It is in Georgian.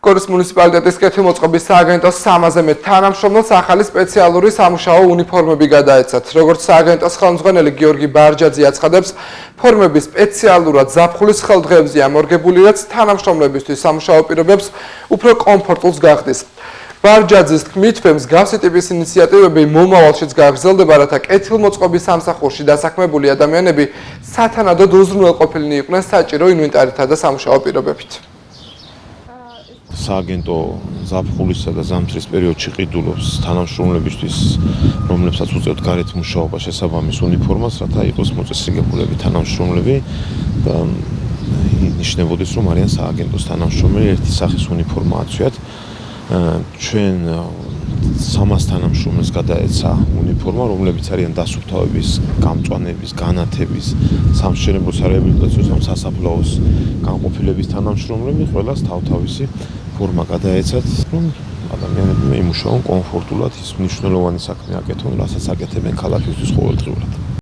გორის მუნიციპალიტეტის კეთილმოწყობის სააგენტოს 300-ზე მეტ თანამშრომელს ახალი სპეციალური სამუშაო უნიფორმები გადაეცათ. როგორც სააგენტოს ხელმძღვანელი გიორგი ბარჯაძე აცხადებს, ფორმები სპეციალურად ზაფხულის ხელდღეებზე ამორგებული, რაც თანამშრომლებისთვის სამუშაო პირობებს უფრო კომფორტულს გახდის. ბარჯაძის თქმით, მსგავსი ტიპის ინიციატივები მომავალშიც გაგრძელდება, რათა კეთილმოწყობის სამსახურში დასაქმებული ადამიანები სათანადოდ უზრუნველყოფილნი იყვნენ საჭირო ინვენტარითა და სამუშაო პირობებით. სააგენტო ზაფხულისა და ზამთრის პერიოდში ყიდულობს თანამშრომლებისთვის, რომლებსაც უწევთ გარეთ მუშაობა შესაბამის უნიფორმას, რათა იყოს მოწესრიგებულები თანამშრომლები და ნიშნებოდეს, რომ არიან სააგენტოს თანამშრომლები, ერთი სახის უნიფორმა აცვიათ. ჩვენ 300 თანამშრომელს გადაეცა უნიფორმა, რომლებიც არიან დასუფთავების, გამწვანების, განათების, სამშენებლო სარეაბილიტაციო სასაფლაოს განყოფილების თანამშრომლები, ყველას თავთავისი ფორმა გადაეცათ, რომ ადამიანები იმუშაონ კომფორტულად, ის მნიშვნელოვანი საქმე აკეთონ, რასაც აკეთებენ ქალაქისთვის ყოველდღიურად.